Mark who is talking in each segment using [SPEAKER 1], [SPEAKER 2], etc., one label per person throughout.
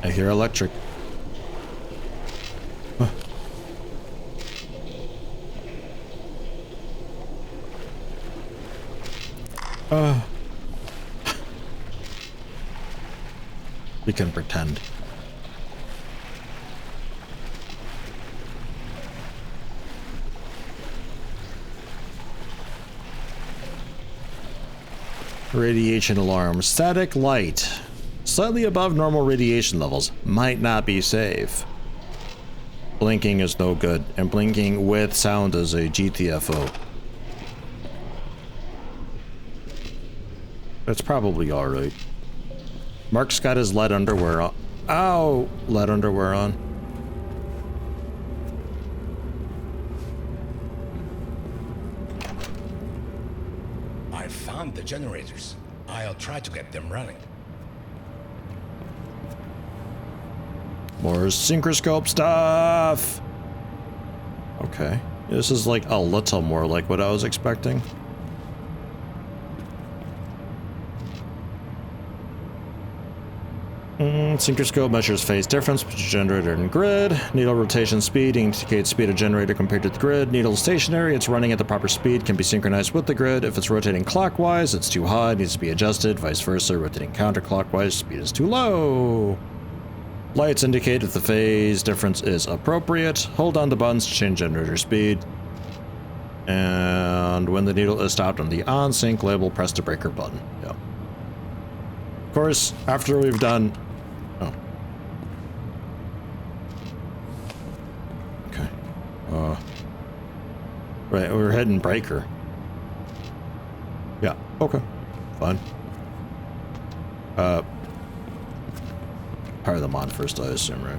[SPEAKER 1] I hear electric. We can pretend. Radiation alarm. Static light. Slightly above normal radiation levels. Might not be safe. Blinking is no good, and blinking with sound is a GTFO. That's probably alright. Mark's got his lead underwear on. Ow! Lead underwear on.
[SPEAKER 2] I found the generators. I'll try to get them running.
[SPEAKER 1] More synchroscope stuff! Okay. This is like a little more like what I was expecting. Synchroscope measures phase difference between generator and grid. Needle rotation speed indicates speed of generator compared to the grid. Needle stationary, it's running at the proper speed, can be synchronized with the grid. If it's rotating clockwise, it's too high, needs to be adjusted. Vice versa, rotating counterclockwise, speed is too low. Lights indicate if the phase difference is appropriate. Hold down the buttons to change generator speed. And when the needle is stopped on the on sync label, press the breaker button. Yeah. Of course, after we've done... Oh. Okay. Right, we're hitting breaker. Yeah, okay. Fine. Power them on first, I assume, right?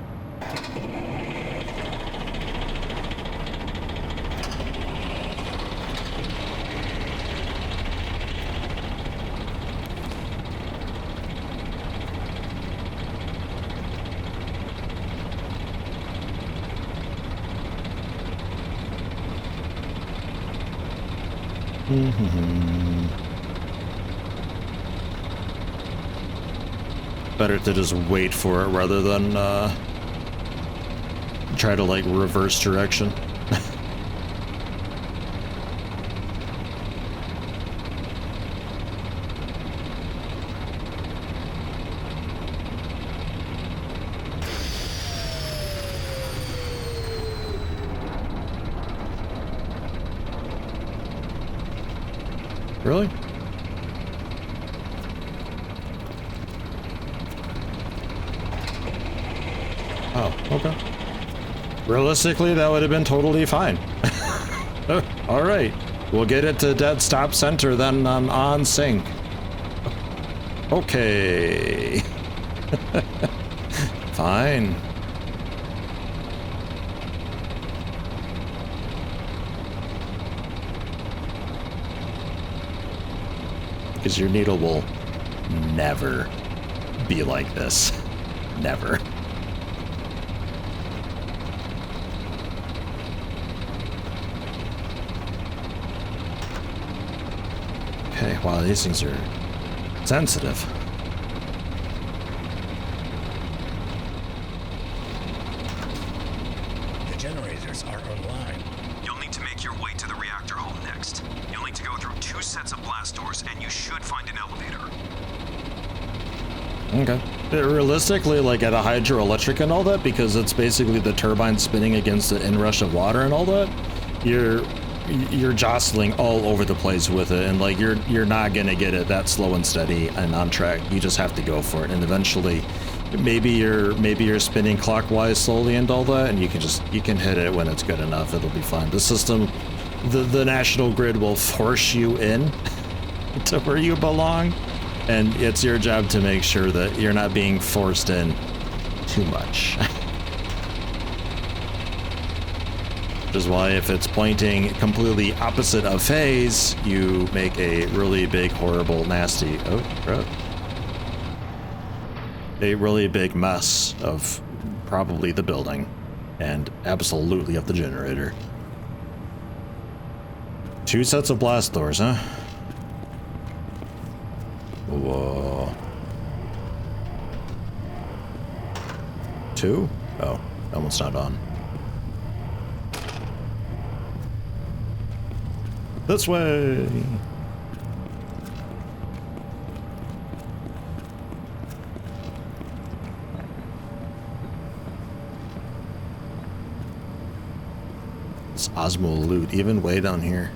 [SPEAKER 1] Better to just wait for it rather than try to like reverse direction. Really? Oh, okay. Realistically, that would have been totally fine. All right. We'll get it to dead stop center then on sync. Okay. Fine. Because your needle will never be like this. Never. Okay, wow, these things are sensitive.
[SPEAKER 2] The generators are online.
[SPEAKER 3] You'll need to make your way to the reactor hall next. You'll need to go through 2 sets of blast doors, and you should find an elevator.
[SPEAKER 1] Okay. Realistically, like at a hydroelectric and all that, because it's basically the turbine spinning against the inrush of water and all that, you're jostling all over the place with it, and like you're not gonna get it that slow and steady and on track. You just have to go for it, and eventually maybe you're spinning clockwise slowly and all that, and you can hit it when it's good enough. It'll be fine. The system, the national grid will force you in to where you belong, and it's your job to make sure that you're not being forced in too much. Which is why if it's pointing completely opposite of phase, you make a really big, horrible, nasty, oh crap, a really big mess of probably the building and absolutely of the generator. 2 sets of blast doors, huh? Whoa. 2? Oh, that one's not on. This way! This Osmo loot, even way down here.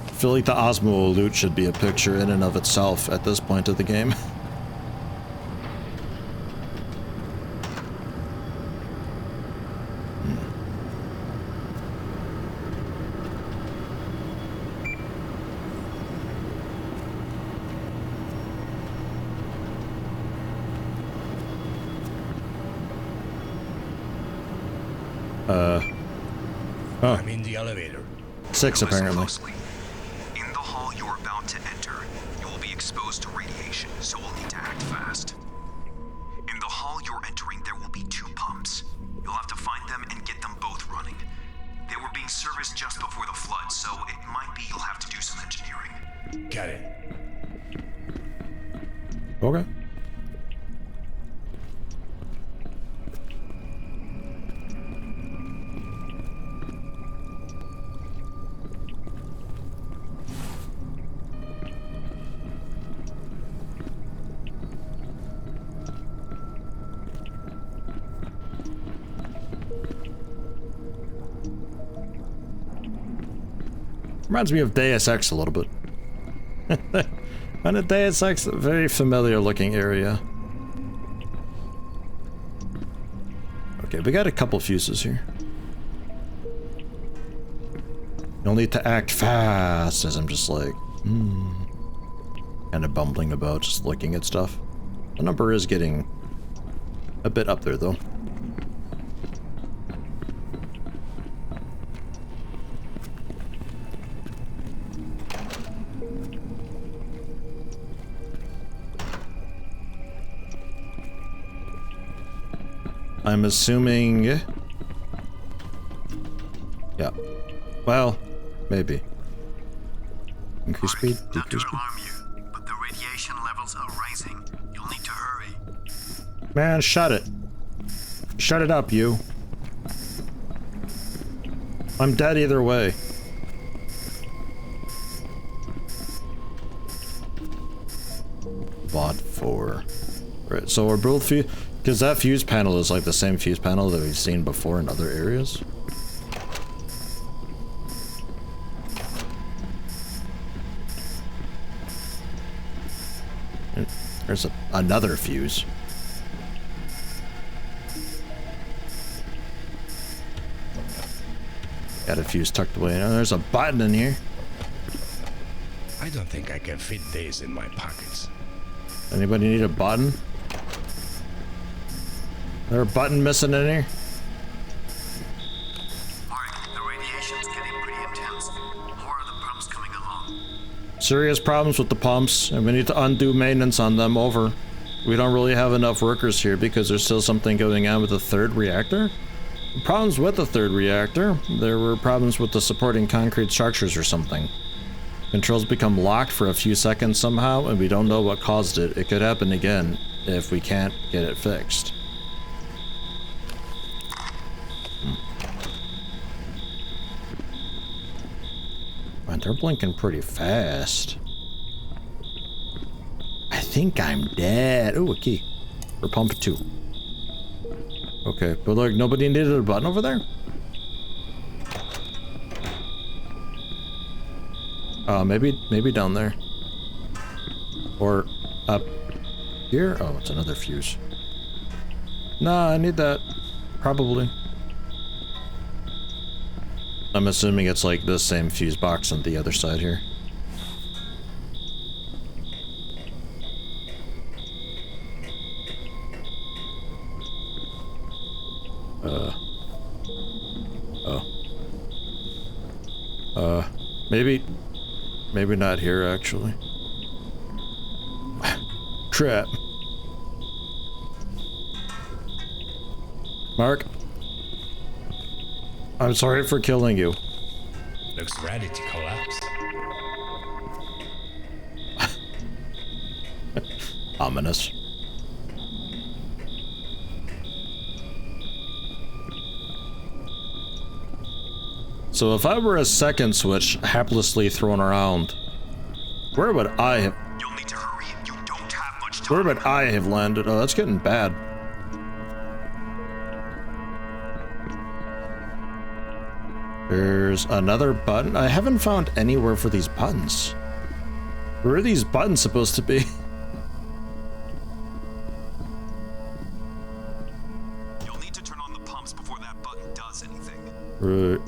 [SPEAKER 1] I feel like the Osmo loot should be a picture in and of itself at this point of the game.
[SPEAKER 2] I'm in the elevator.
[SPEAKER 1] 6
[SPEAKER 3] Listen
[SPEAKER 1] apparently.
[SPEAKER 3] closely. In the hall you're about to enter, you will be exposed to radiation, so we'll need to act fast. In the hall you're entering, there will be 2 pumps. You'll have to find them and get them both running. They were being serviced just before the flood, so it might be you'll have to do some engineering.
[SPEAKER 2] Got it.
[SPEAKER 1] Okay. Reminds me of Deus Ex a little bit. And a Deus Ex, a very familiar looking area. Okay, we got a couple fuses here. You'll need to act fast, as I'm just like, kind of bumbling about, just looking at stuff. The number is getting a bit up there, though. I'm assuming... Yeah. Well, maybe. Increase speed,
[SPEAKER 4] Not to
[SPEAKER 1] decrease speed.
[SPEAKER 4] alarm you, but the radiation levels are rising. You'll need to hurry.
[SPEAKER 1] Man, shut it. Shut it up, you. I'm dead either way. Bot 4. Right, so we're both fuse... Because that fuse panel is like the same fuse panel that we've seen before in other areas. And there's another fuse. Got a fuse tucked away. Now there's a button in here.
[SPEAKER 2] I don't think I can fit these in my pockets.
[SPEAKER 1] Anybody need a button? There a button missing in here?
[SPEAKER 4] Mark, the radiation's getting pretty intense. How are the pumps coming along?
[SPEAKER 1] Serious problems with the pumps, and we need to undo maintenance on them. Over. We don't really have enough workers here because there's still something going on with the 3rd reactor. Problems with the 3rd reactor. There were problems with the supporting concrete structures or something. Controls become locked for a few seconds somehow, and we don't know what caused it. It could happen again if we can't get it fixed. Man, they're blinking pretty fast. I think I'm dead. Oh, a key. For pump 2. Okay, but look, nobody needed a button over there? Maybe down there. Or up here? Oh, it's another fuse. Nah, I need that. Probably. I'm assuming it's like the same fuse box on the other side here. Maybe not here, actually. Trap. Mark? I'm sorry for killing you.
[SPEAKER 2] Looks ready to collapse.
[SPEAKER 1] Ominous. So if I were a second switch haplessly thrown around, where would I have...
[SPEAKER 3] You'll need to hurry. You don't have much time.
[SPEAKER 1] Where would I have landed? Oh, that's getting bad. There's another button. I haven't found anywhere for these buttons. Where are these buttons supposed to be?
[SPEAKER 3] You'll need to turn on the pumps before that button does anything.
[SPEAKER 1] Right.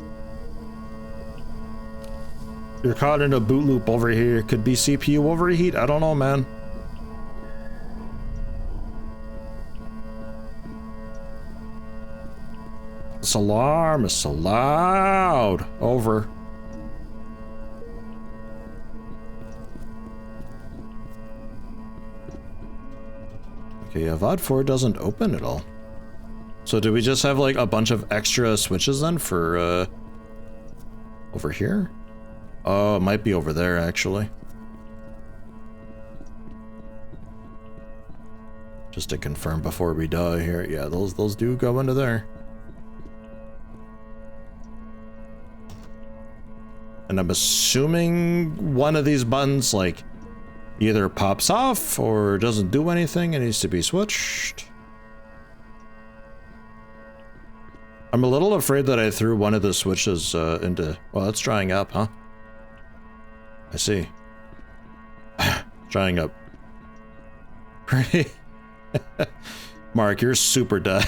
[SPEAKER 1] You're caught in a boot loop over here. Could be CPU overheat. I don't know, man. This alarm is so loud. Over. Okay, yeah, VOD 4 doesn't open at all. So do we just have like a bunch of extra switches then for over here? Oh, it might be over there actually. Just to confirm before we die here. Yeah, those do go into there. And I'm assuming one of these buttons like either pops off or doesn't do anything. It needs to be switched. I'm a little afraid that I threw one of the switches into... Well, it's drying up, huh? I see. Drying up. Pretty... Mark, you're super dead.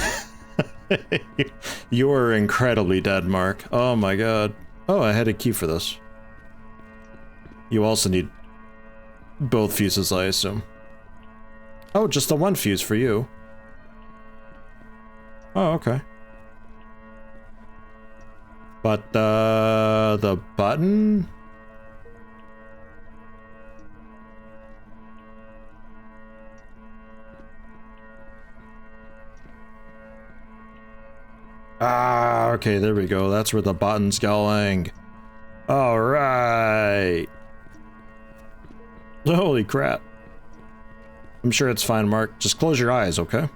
[SPEAKER 1] You are incredibly dead, Mark. Oh my god. Oh, I had a key for this. You also need both fuses, I assume. Oh, just the one fuse for you. Oh, okay. But, the button? Ah, okay, there we go. That's where the button's going. All right. Holy crap. I'm sure it's fine, Mark. Just close your eyes, okay?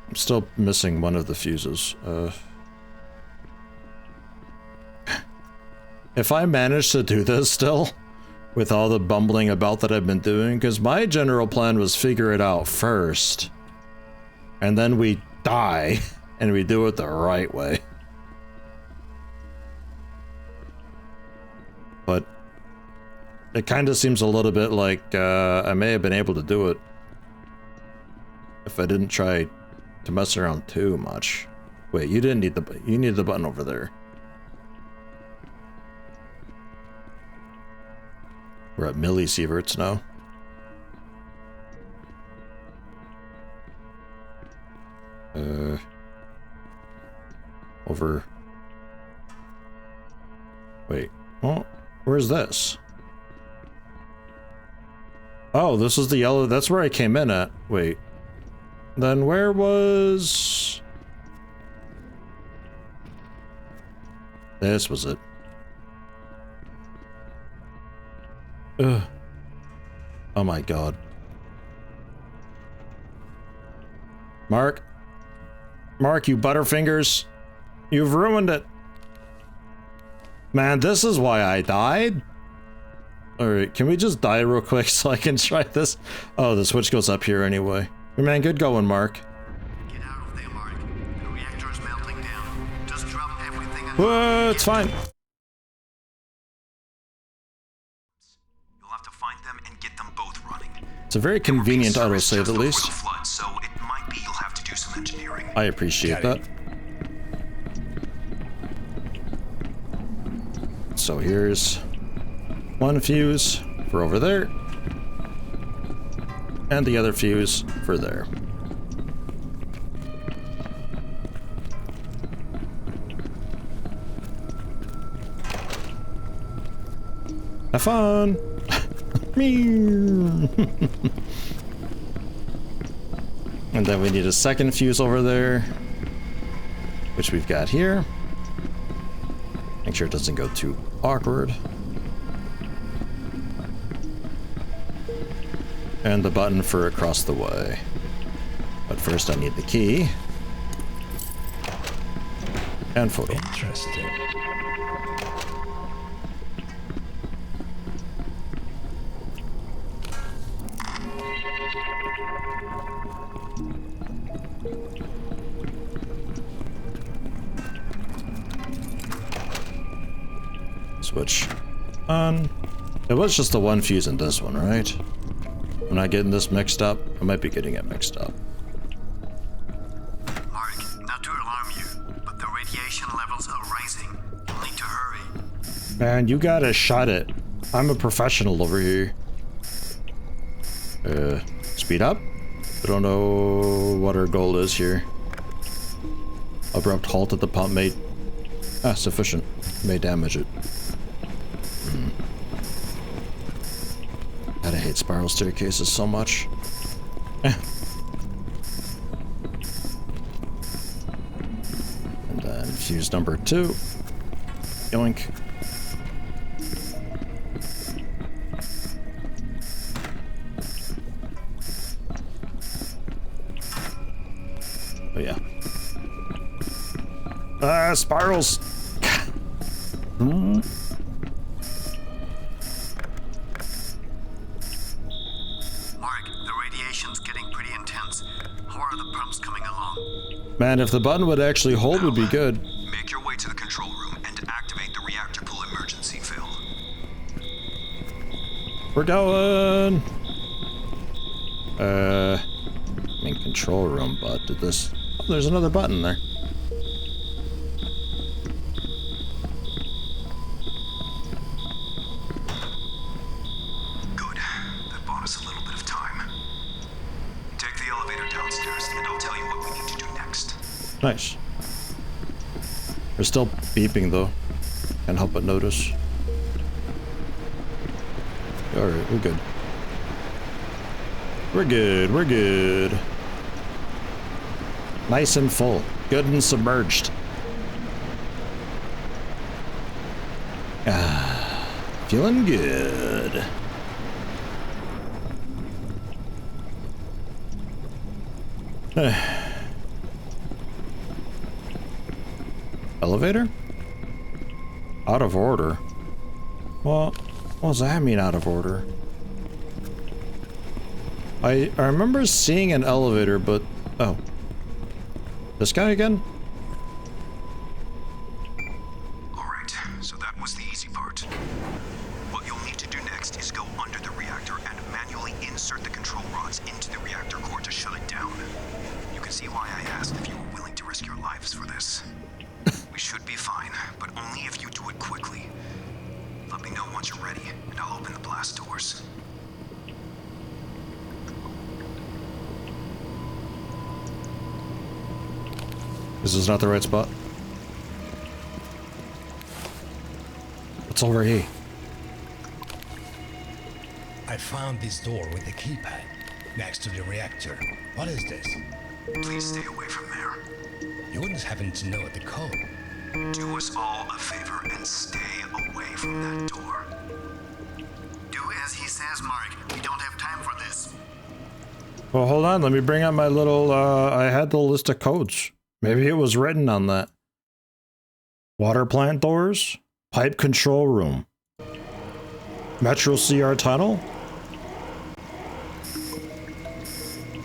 [SPEAKER 1] I'm still missing one of the fuses. If I manage to do this still, with all the bumbling about that I've been doing, because my general plan was figure it out first, and then we die, and we do it the right way. But it kind of seems a little bit like I may have been able to do it if I didn't try to mess around too much. Wait, you didn't need you need the button over there. We're at millisieverts now. Over. Wait. Oh, where's this? Oh, this is the yellow. That's where I came in at. Wait. Then where was... This was it. Ugh. Oh my god. Mark? Mark, you butterfingers. You've ruined it. Man, this is why I died. Alright, can we just die real quick so I can try this? Oh, the switch goes up here anyway. Man, good going, Mark.
[SPEAKER 4] Get out of there, Mark. The reactor is melting down. Just drop everything and...
[SPEAKER 1] Whoa, it's fine.
[SPEAKER 3] You'll have to find them and get them both running.
[SPEAKER 1] It's a very convenient autosave, at least.
[SPEAKER 3] Flood, so it might be you'll have to do some engineering.
[SPEAKER 1] I appreciate that. So here's one fuse for over there, and the other fuse for there. Have fun! And then we need a second fuse over there, which we've got here. Make sure it doesn't go too awkward. And the button for across the way. But first I need the key. And photo.
[SPEAKER 2] Interesting.
[SPEAKER 1] Switch on. It was just the one fuse in this one, right? I'm not getting this mixed up. I might be getting it mixed up.
[SPEAKER 4] Mark, not to alarm you, but the radiation levels are rising. You'll need to hurry.
[SPEAKER 1] Man, you gotta shut it. I'm a professional over here. Speed up? I don't know what our goal is here. Abrupt halt at the pump may... sufficient. May damage it. God, I hate spiral staircases so much. And then fuse number 2. Yoink. Oh yeah. Spirals!
[SPEAKER 4] Mark, the radiation's getting pretty intense. How are the pumps coming along?
[SPEAKER 1] Man, if the button would actually hold, would be good.
[SPEAKER 3] Make your way to the control room and activate the reactor pool emergency fill.
[SPEAKER 1] We're going! I'm in control room, but did this... Oh, there's another button there.
[SPEAKER 3] Good. That bought us a little bit of time. Take the elevator downstairs and I'll tell you what we need to do next.
[SPEAKER 1] Nice. We're still beeping though. Can't help but notice. Alright, we're good. We're good, we're good. Nice and full. Good and submerged. Feeling good. Elevator? Out of order. Well, what does that mean, out of order? I remember seeing an elevator, but... Oh. This guy again?
[SPEAKER 3] Alright, so that was the easy part. What you'll need to do next is go under the reactor and manually insert the control rods into the reactor core to shut it down. You can see why I asked if you were willing to risk your lives for this. We should be fine, but only if you do it quickly. Let me know once you're ready, and I'll open the blast doors.
[SPEAKER 1] This is not the right spot. What's over here?
[SPEAKER 2] I found this door with the keypad next to the reactor. What is this?
[SPEAKER 3] Please stay away from there.
[SPEAKER 2] You wouldn't happen to know the code.
[SPEAKER 3] Do us all a favor and stay away from that door.
[SPEAKER 4] Do as he says, Mark. We don't have time for this.
[SPEAKER 1] Well, hold on. Let me bring out my little, I had the list of codes. Maybe it was written on that. Water plant doors. Pipe control room. Metro CR tunnel.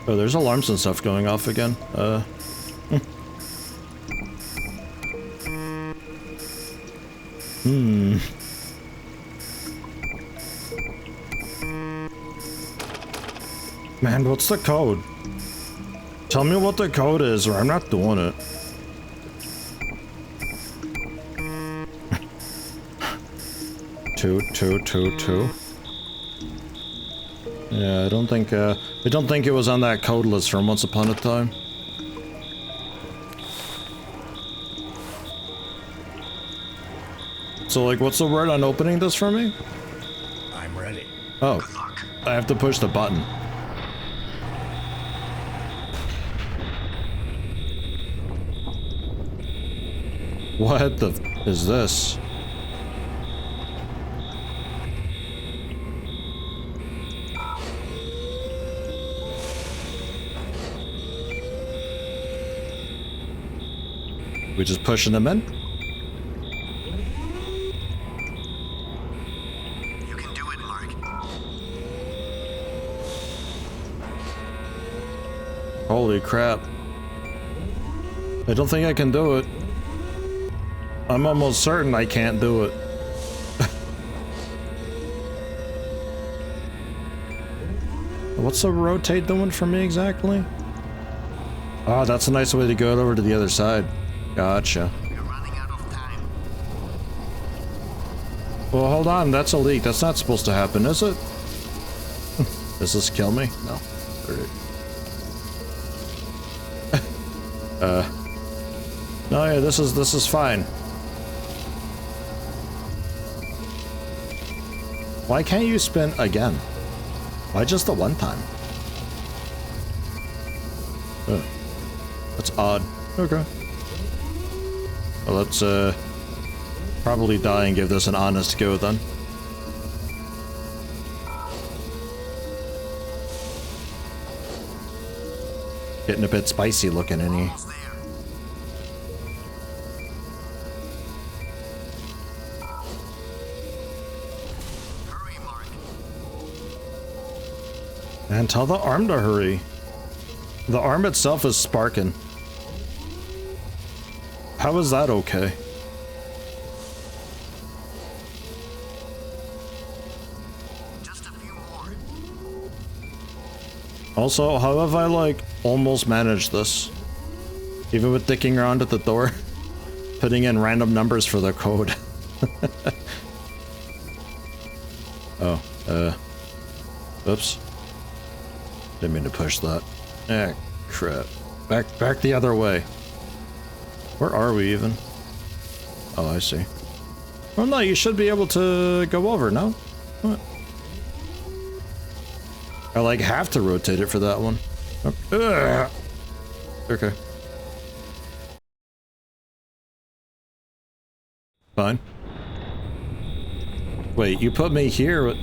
[SPEAKER 1] Oh, there's alarms and stuff going off again. Man, what's the code? Tell me what the code is, or I'm not doing it. Two. Yeah, I don't think it was on that code list from Once Upon a Time. So, like, what's the word on opening this for me?
[SPEAKER 2] I'm ready.
[SPEAKER 1] Oh,
[SPEAKER 3] Good luck.
[SPEAKER 1] I have to push the button. What the f is this? We just pushing them in?
[SPEAKER 4] You can do it, Mark.
[SPEAKER 1] Holy crap. I don't think I can do it. I'm almost certain I can't do it. What's the rotate doing for me exactly? Oh, that's a nice way to go over to the other side. Gotcha.
[SPEAKER 4] You're running out of time.
[SPEAKER 1] Well, hold on. That's a leak. That's not supposed to happen, is it? Does this kill me? No. Alright. No, yeah, this is fine. Why can't you spin again? Why just the one time? That's odd. Okay. Well, let's probably die and give this an honest go then. Getting a bit spicy looking in here.
[SPEAKER 4] Almost there. Hurry, Mark.
[SPEAKER 1] And tell the arm to hurry. The arm itself is sparking. How is that okay?
[SPEAKER 4] Just a few more.
[SPEAKER 1] Also, how have I, like, almost managed this? Even with dicking around at the door? Putting in random numbers for the code. Oh, oops. Didn't mean to push that. Eh, crap. Back the other way. Where are we even? Oh, I see. Well, no, you should be able to go over, no? What? I, like, have to rotate it for that one. Oh, okay. Fine. Wait, you put me here?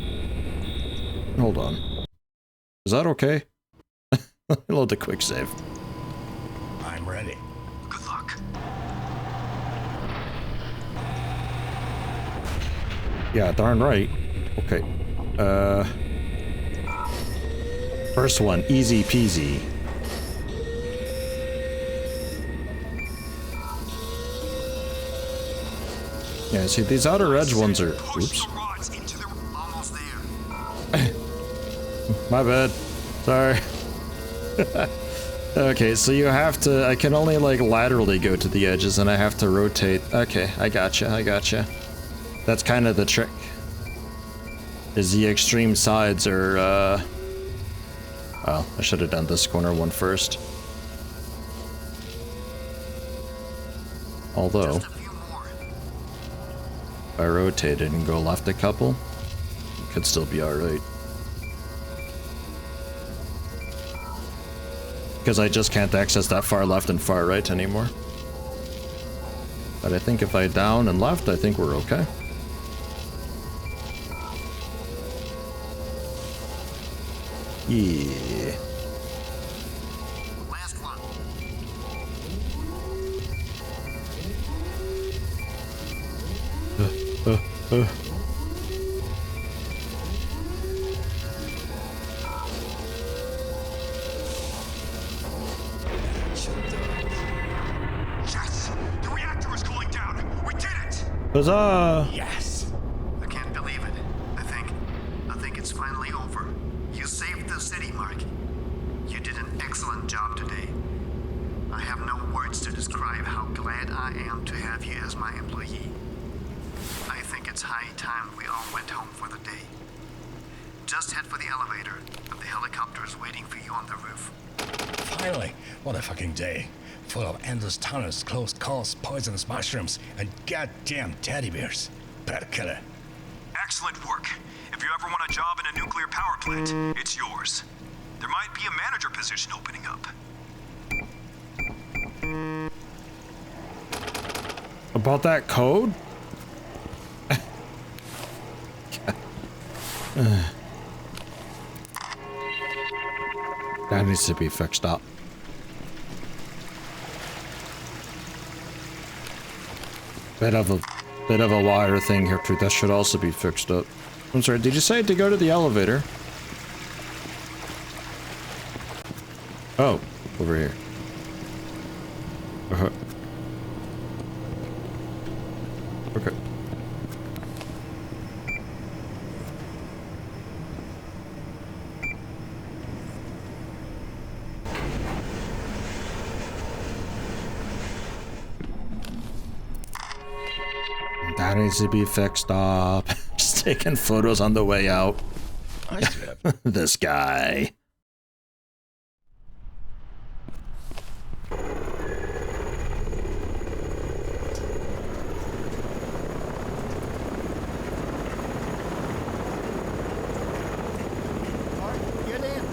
[SPEAKER 1] Hold on. Is that okay? Load the quick save.
[SPEAKER 2] I'm ready.
[SPEAKER 3] Good luck.
[SPEAKER 1] Yeah, darn right. Okay. First one, easy peasy. Yeah, see, these outer edge ones are...
[SPEAKER 3] Push
[SPEAKER 1] Oops.
[SPEAKER 3] the rods into the...
[SPEAKER 4] Almost there.
[SPEAKER 1] My bad. Sorry. Okay, so you have to... I can only, like, laterally go to the edges, and I have to rotate. Okay, I gotcha. That's kind of the trick. Is the extreme sides are, Well, I should have done this corner one first. Although,
[SPEAKER 4] Just a few more.
[SPEAKER 1] if I rotated and go left a couple, it could still be alright. Because I just can't access that far left and far right anymore. But I think if I down and left, I think we're okay. Yeah.
[SPEAKER 4] Last one.
[SPEAKER 3] Yes! The reactor is cooling down! We did it!
[SPEAKER 1] Huzzah!
[SPEAKER 2] Yes.
[SPEAKER 4] I can't believe it. I think it's finally over. You saved the city, Mark. You did an excellent job today. I have no words to describe how glad I am to have you as my employee. I think it's high time we all went home for the day. Just head for the elevator, but the helicopter is waiting for you on the roof.
[SPEAKER 2] Finally. What a fucking day. Full of endless tunnels, close calls, poisonous mushrooms, and goddamn teddy bears. Pet killer.
[SPEAKER 3] Excellent work. If you ever want a job in a nuclear power plant, it's yours. There might be a manager position opening up.
[SPEAKER 1] About that code? That needs to be fixed up. Bit of a wire thing here too. That should also be fixed up. I'm sorry, did you say to go to the elevator? Oh, over here. Okay. That needs to be fixed up. Just taking photos on the way out.
[SPEAKER 2] Nice trip.
[SPEAKER 1] This guy.
[SPEAKER 4] Get in.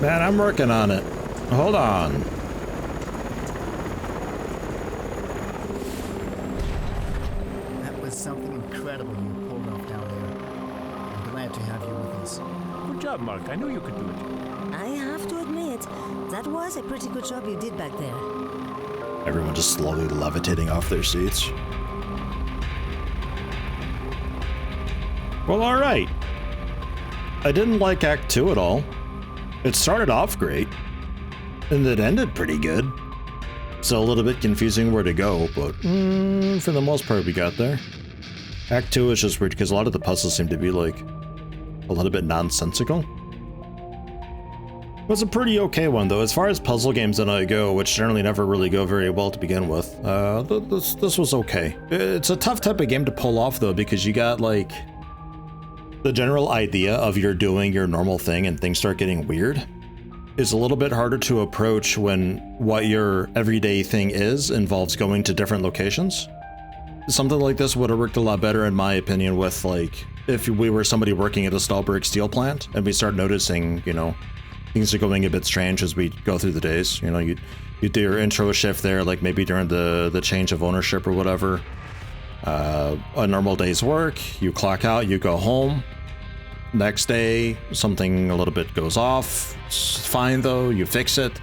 [SPEAKER 1] Man, I'm working on it. Hold on.
[SPEAKER 4] That was something incredible you pulled off down there. I'm glad to have you with us.
[SPEAKER 5] Good job, Mark. I knew you could do it.
[SPEAKER 6] I have to admit, that was a pretty good job you did back there.
[SPEAKER 1] Everyone just slowly levitating off their seats. Well, alright. I didn't like Act 2 at all. It started off great, and it ended pretty good. So a little bit confusing where to go, but for the most part we got there. Act 2 is just weird because a lot of the puzzles seem to be like a little bit nonsensical. It was a pretty okay one though. As far as puzzle games that I go, which generally never really go very well to begin with, this was okay. It's a tough type of game to pull off though, because you got like the general idea of you're doing your normal thing and things start getting weird is a little bit harder to approach when what your everyday thing is involves going to different locations. Something like this would have worked a lot better in my opinion with like if we were somebody working at a Stalburg steel plant and we start noticing, you know, things are going a bit strange as we go through the days. You know, you do your intro shift there, like maybe during the change of ownership or whatever. A normal day's work, you clock out, you go home. Next day, something a little bit goes off. It's fine though, you fix it.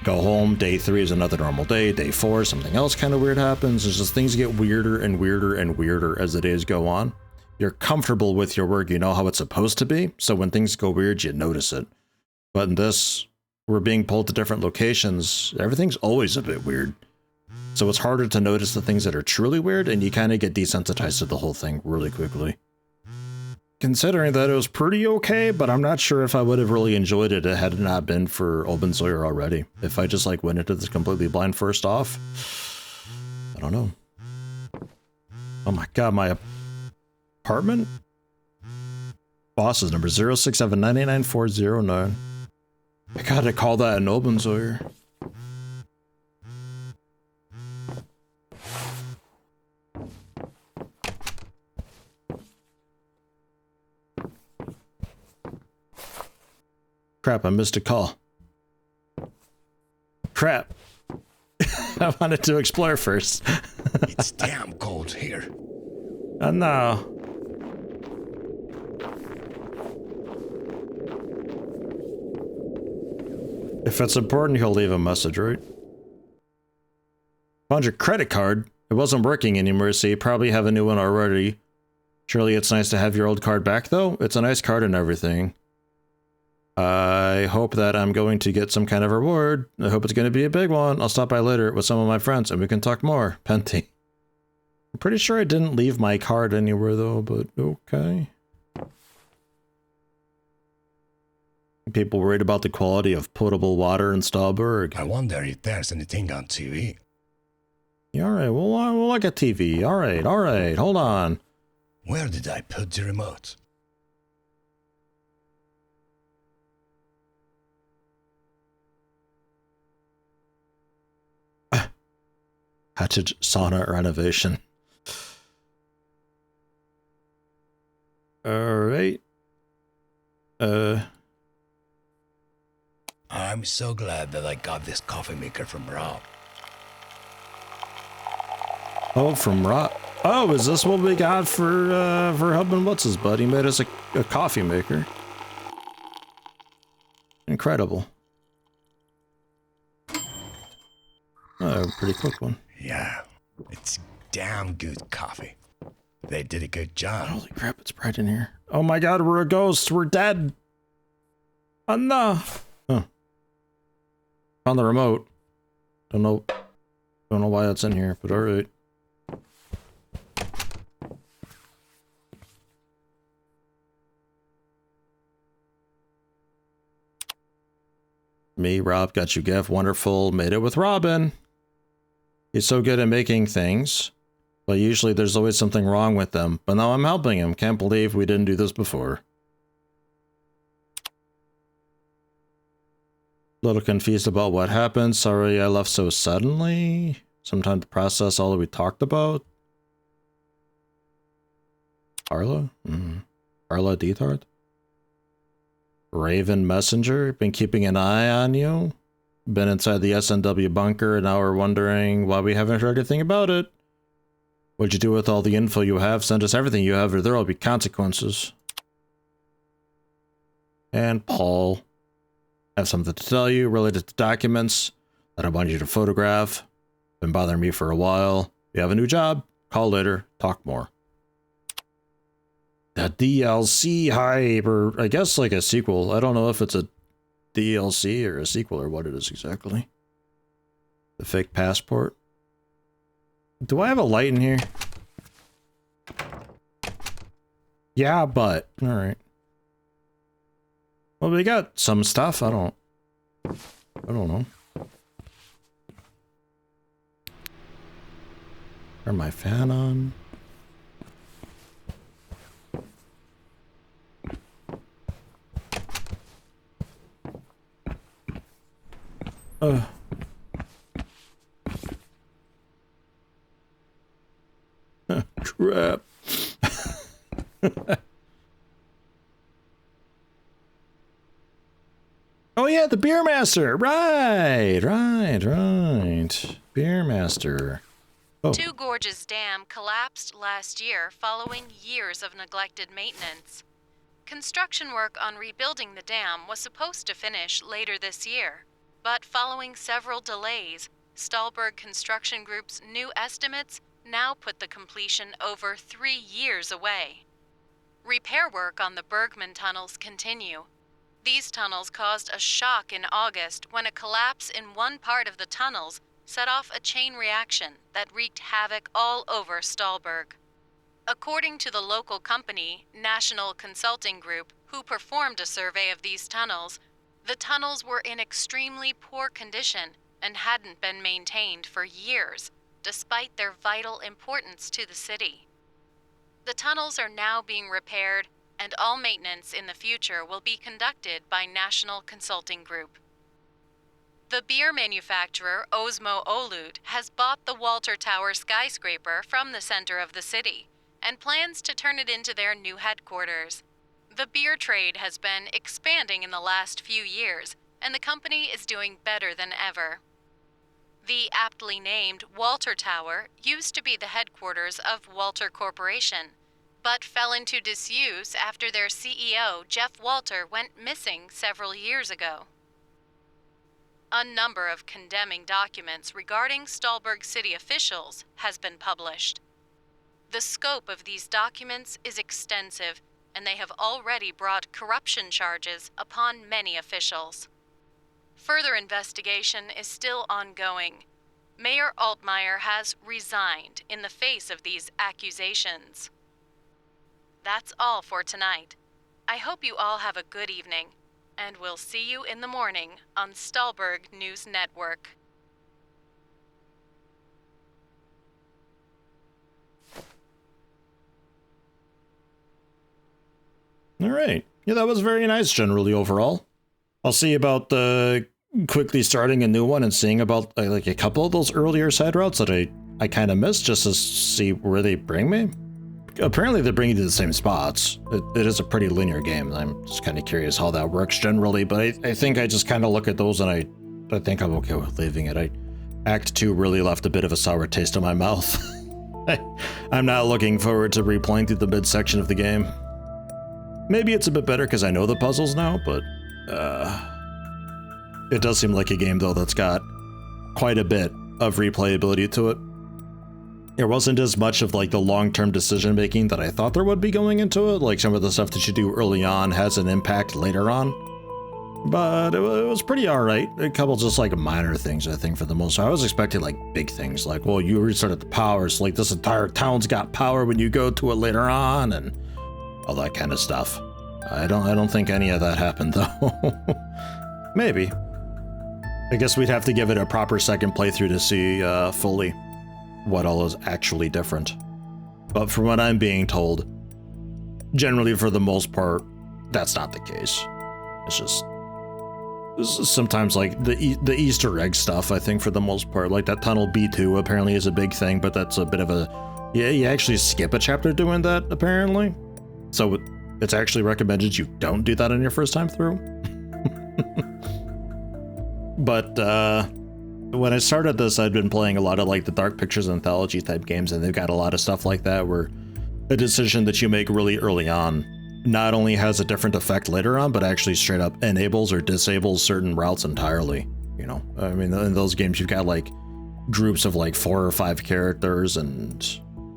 [SPEAKER 1] Go home, day 3 is another normal day. Day 4, something else kind of weird happens. It's just things get weirder and weirder and weirder as the days go on. You're comfortable with your work, you know how it's supposed to be, so when things go weird, you notice it. But in this, we're being pulled to different locations. Everything's always a bit weird. So it's harder to notice the things that are truly weird, and you kind of get desensitized to the whole thing really quickly. Considering that it was pretty okay, but I'm not sure if I would have really enjoyed it had it not been for Obenseuer already. If I just like went into this completely blind first off, I don't know. Oh my god, my apartment? Boss is number 067999409. I gotta call that an Obenseuer. Crap, I missed a call. Crap. I wanted to explore first.
[SPEAKER 2] It's damn cold here.
[SPEAKER 1] Oh no. If it's important, he'll leave a message, right? Found your credit card. It wasn't working anymore, so you probably have a new one already. Surely it's nice to have your old card back, though. It's a nice card and everything. I hope that I'm going to get some kind of reward. I hope it's going to be a big one. I'll stop by later with some of my friends and we can talk more. Penty. I'm pretty sure I didn't leave my card anywhere, though, but okay. People worried about the quality of potable water in Stalburg.
[SPEAKER 2] I wonder if there's anything on TV.
[SPEAKER 1] Yeah, alright, we'll look at TV. Alright, hold on.
[SPEAKER 2] Where did I put the remote?
[SPEAKER 1] Hatchet sauna renovation. Alright.
[SPEAKER 2] I'm so glad that I got this coffee maker from Rob.
[SPEAKER 1] Oh, from Rob. Oh, is this what we got for helping what's his buddy? He made us a coffee maker. Incredible. Oh, pretty quick one.
[SPEAKER 2] Yeah, it's damn good coffee. They did a good job.
[SPEAKER 1] Holy crap, it's bright in here. Oh my god, we're a ghost. We're dead. Oh no. Huh. Found the remote. Don't know why that's in here, but alright. Me, Rob, got you, Gev. Wonderful. Made it with Robin. He's so good at making things, but usually there's always something wrong with them. But now I'm helping him. Can't believe we didn't do this before. A little confused about what happened. Sorry I left so suddenly. Some time to process all that we talked about. Carla? Carla Dethard? Raven Messenger? Been keeping an eye on you? Been inside the SNW bunker and now we're wondering why we haven't heard anything about it. What'd you do with all the info you have? Send us everything you have or there'll be consequences. And Paul. I have something to tell you related to documents that I want you to photograph. Been bothering me for a while. You have a new job. Call later. Talk more. The DLC hype, or I guess like a sequel. I don't know if it's a DLC or a sequel or what it is exactly. The fake passport. Do I have a light in here? Yeah, but alright. Well, we got some stuff. I don't know. Turn my fan on. Crap. Oh yeah, the Beer Master. Right. Beer Master. Oh.
[SPEAKER 7] Two Gorges Dam collapsed last year following years of neglected maintenance. Construction work on rebuilding the dam was supposed to finish later this year, but following several delays, Stalburg Construction Group's new estimates now put the completion over 3 years away. Repair work on the Bergman tunnels continue. These tunnels caused a shock in August when a collapse in one part of the tunnels set off a chain reaction that wreaked havoc all over Stalburg. According to the local company, National Consulting Group, who performed a survey of these tunnels, the tunnels were in extremely poor condition and hadn't been maintained for years, despite their vital importance to the city. The tunnels are now being repaired, and all maintenance in the future will be conducted by National Consulting Group. The beer manufacturer Osmo Olut has bought the Walter Tower skyscraper from the center of the city and plans to turn it into their new headquarters. The beer trade has been expanding in the last few years, and the company is doing better than ever. The aptly named Walter Tower used to be the headquarters of Walter Corporation, but fell into disuse after their CEO, Jeff Walter, went missing several years ago. A number of condemning documents regarding Stalburg city officials has been published. The scope of these documents is extensive, and they have already brought corruption charges upon many officials. Further investigation is still ongoing. Mayor Altmaier has resigned in the face of these accusations. That's all for tonight. I hope you all have a good evening, and we'll see you in the morning on Stalburg News Network.
[SPEAKER 1] All right. Yeah, that was very nice generally overall. I'll see about quickly starting a new one and seeing about like a couple of those earlier side routes that I kind of missed just to see where they bring me. Apparently they're bringing you to the same spots. It is a pretty linear game. I'm just kind of curious how that works generally, but I think I just kind of look at those and I think I'm okay with leaving it. Act 2 really left a bit of a sour taste in my mouth. I'm not looking forward to replaying through the midsection of the game. Maybe it's a bit better because I know the puzzles now, but it does seem like a game though that's got quite a bit of replayability to it. there wasn't as much of like the long-term decision making that I thought there would be going into it. Like some of the stuff that you do early on has an impact later on. But it was pretty alright. A couple just like minor things, I think, for the most part. I was expecting like big things, like, well, you restarted the power, so like this entire town's got power when you go to it later on, and all that kind of stuff. I don't think any of that happened though. Maybe. I guess we'd have to give it a proper second playthrough to see fully what all is actually different. But from what I'm being told, generally for the most part, that's not the case. It's just sometimes like the Easter egg stuff, I think, for the most part. Like that Tunnel B2 apparently is a big thing, but that's a bit of a... Yeah, you actually skip a chapter doing that, apparently. So it's actually recommended you don't do that on your first time through. But when I started this, I'd been playing a lot of like the Dark Pictures Anthology type games, and they've got a lot of stuff like that where a decision that you make really early on not only has a different effect later on, but actually straight up enables or disables certain routes entirely. You know, I mean, in those games, you've got like groups of like 4 or 5 characters, and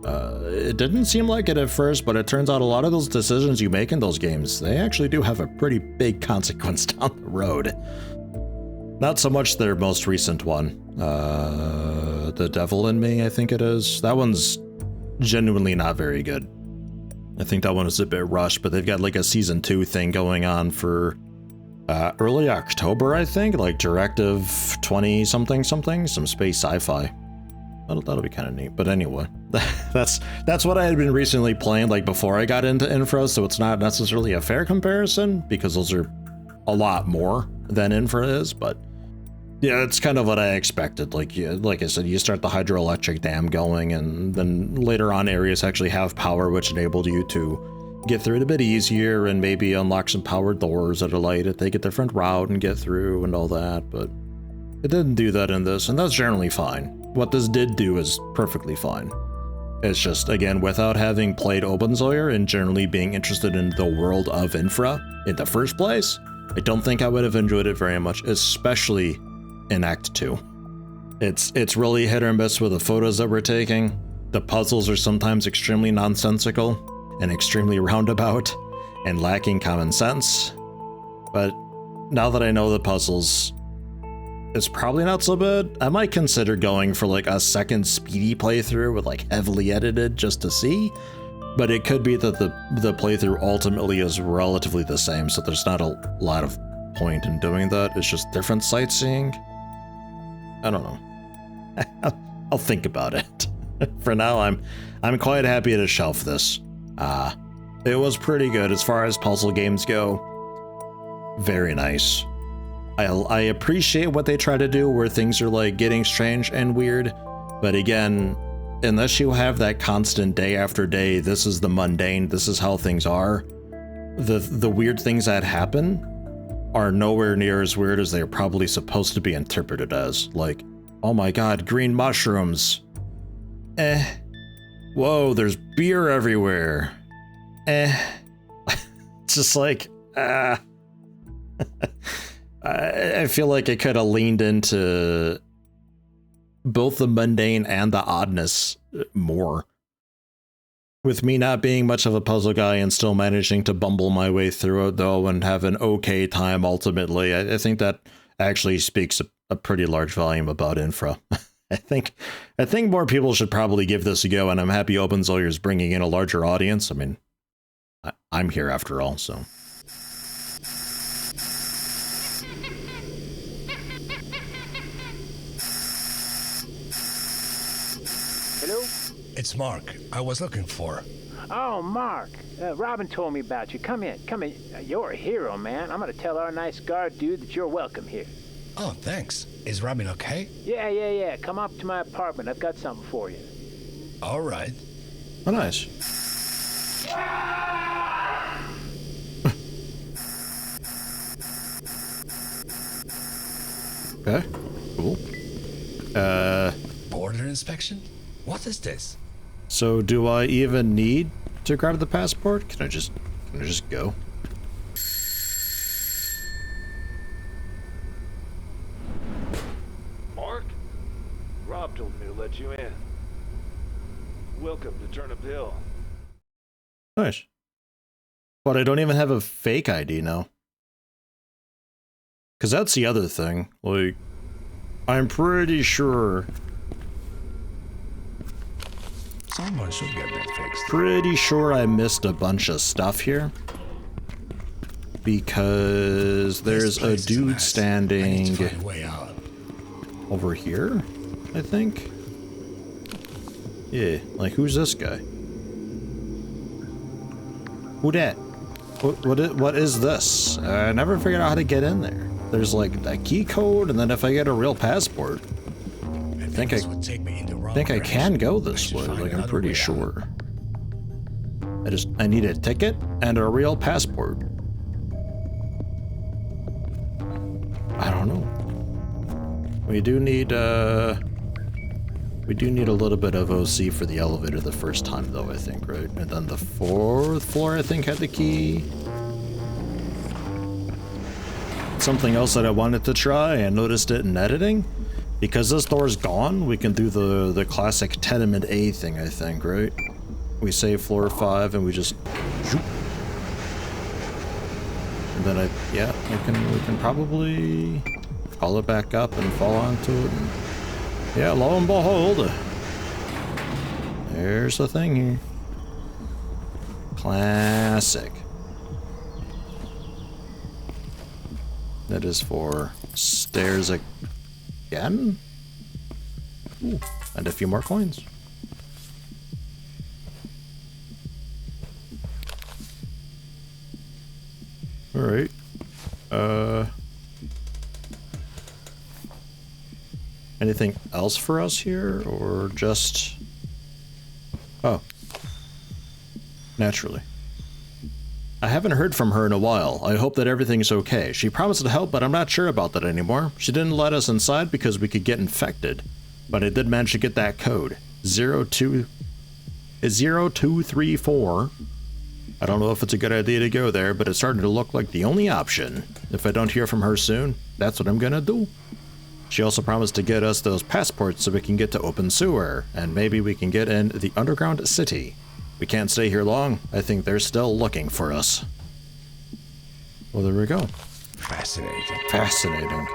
[SPEAKER 1] it didn't seem like it at first, but it turns out a lot of those decisions you make in those games, they actually do have a pretty big consequence down the road. Not so much their most recent one, The Devil in Me, I think it is. That one's genuinely not very good. I think that one is a bit rushed, but they've got like a season 2 thing going on for early October, I think, like Directive 20 something, some space sci-fi. That'll be kind of neat. But anyway, that's what I had been recently playing like before I got into Infra, so it's not necessarily a fair comparison because those are a lot more than Infra is, but yeah, it's kind of what I expected. Like I said, you start the hydroelectric dam going, and then later on areas actually have power, which enabled you to get through it a bit easier and maybe unlock some powered doors that allow you to take a different route and get through and all that, but it didn't do that in this, and that's generally fine. What this did do is perfectly fine. It's just, again, without having played Obenseuer and generally being interested in the world of Infra in the first place, I don't think I would have enjoyed it very much, especially in Act 2. It's really hit or miss with the photos that we're taking. The puzzles are sometimes extremely nonsensical and extremely roundabout and lacking common sense. But now that I know the puzzles, it's probably not so bad. I might consider going for like a second speedy playthrough with like heavily edited just to see. But it could be that the playthrough ultimately is relatively the same, so there's not a lot of point in doing that. It's just different sightseeing. I don't know. I'll think about it. For now, I'm quite happy to shelf this. It was pretty good as far as puzzle games go. Very nice. I appreciate what they try to do where things are like getting strange and weird, but again, unless you have that constant day after day, this is the mundane, this is how things are, the weird things that happen are nowhere near as weird as they're probably supposed to be interpreted as. Like, oh my god, green mushrooms. Whoa, there's beer everywhere. It's just like, I feel like it could have leaned into both the mundane and the oddness more. With me not being much of a puzzle guy and still managing to bumble my way through it though and have an okay time ultimately, I think that actually speaks a pretty large volume about Infra. I think more people should probably give this a go, and I'm happy Obenseuer is bringing in a larger audience. I mean, I'm here after all, so.
[SPEAKER 5] Hello?
[SPEAKER 2] It's Mark. I was looking for.
[SPEAKER 5] Oh, Mark. Robin told me about you. Come in. You're a hero, man. I'm gonna tell our nice guard dude that you're welcome here.
[SPEAKER 2] Oh, thanks. Is Robin okay?
[SPEAKER 5] Yeah. Come up to my apartment. I've got something for you.
[SPEAKER 2] All right.
[SPEAKER 1] Oh, nice. Okay, cool.
[SPEAKER 2] Border inspection? What is this?
[SPEAKER 1] So do I even need to grab the passport? Can I just go?
[SPEAKER 5] Mark? Rob told me to let you in.
[SPEAKER 8] Welcome to Turnip Hill.
[SPEAKER 1] Nice. But I don't even have a fake ID now. Because that's the other thing. Like, I'm pretty sure...
[SPEAKER 2] Someone should get that fixed.
[SPEAKER 1] Pretty sure I missed a bunch of stuff here. Because there's a dude standing over here, I think. Yeah, like who's this guy? Who dat? What is this? I never figured out how to get in there. There's like a key code, and then if I get a real passport, I think I can go this way. Like I'm pretty sure. I need a ticket and a real passport. I don't know. We do need a little bit of OC for the elevator the first time though, I think, right? And then the 4th floor I think had the key. Something else that I wanted to try, I noticed it in editing. Because this door's gone, we can do the classic tenement A thing, I think, right? We save floor 5 and we just zoop. And then we can probably call it back up and fall onto it. And yeah, lo and behold, there's the thing here. Classic. That is for stairs again. Ooh, and a few more coins. All right. Anything else for us here, or just... Oh. Naturally. I haven't heard from her in a while. I hope that everything's okay. She promised to help, but I'm not sure about that anymore. She didn't let us inside because we could get infected. But I did manage to get that code. 0234. I don't know if it's a good idea to go there, but it's starting to look like the only option. If I don't hear from her soon, that's what I'm gonna do. She also promised to get us those passports so we can get to Obenseuer, and maybe we can get in the underground city. We can't stay here long. I think they're still looking for us. Well, there we go.
[SPEAKER 2] Fascinating.
[SPEAKER 1] Fascinating.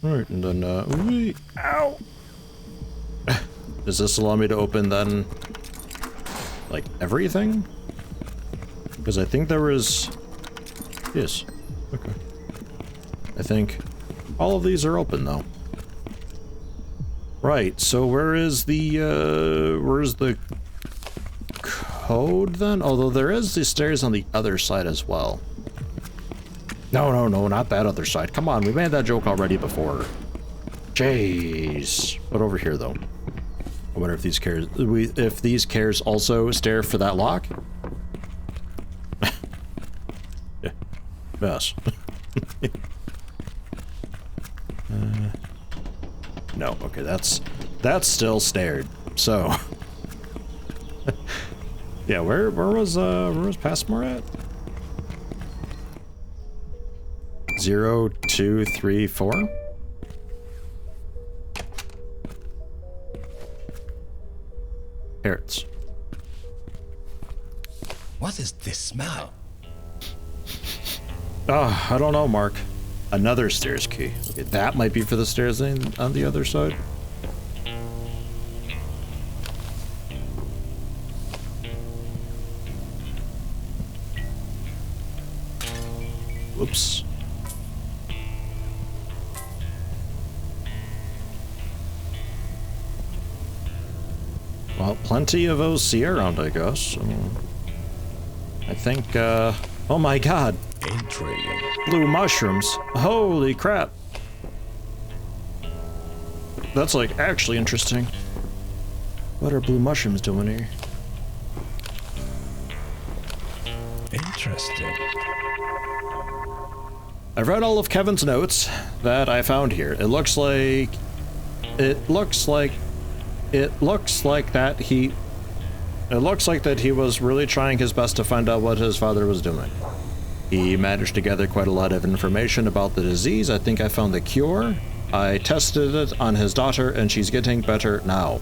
[SPEAKER 1] Alright, and then, ow! Does this allow me to open, then, like, everything? Because I think there was... Yes. Okay. I think all of these are open, though. Right, so where's the code, then? Although there is the stairs on the other side as well. No, not that other side. Come on, we made that joke already before. Jeez. But over here, though. I wonder if these cares also stare for that lock? Yeah. Yes. No, okay, that's still stared. So yeah, where was Passmore at? 0234. Carrots.
[SPEAKER 2] What is this smell?
[SPEAKER 1] Oh, I don't know, Mark. Another stairs key. Okay, that might be for the stairs on the other side. Whoops. Well, plenty of OC around, I guess. I think, oh my god.
[SPEAKER 2] Intriguing.
[SPEAKER 1] Blue mushrooms. Holy crap. That's, like, actually interesting. What are blue mushrooms doing here?
[SPEAKER 2] Interesting.
[SPEAKER 1] I've read all of Kevin's notes that I found here. It looks like that he was really trying his best to find out what his father was doing. He managed to gather quite a lot of information about the disease. I think I found the cure. I tested it on his daughter and she's getting better now.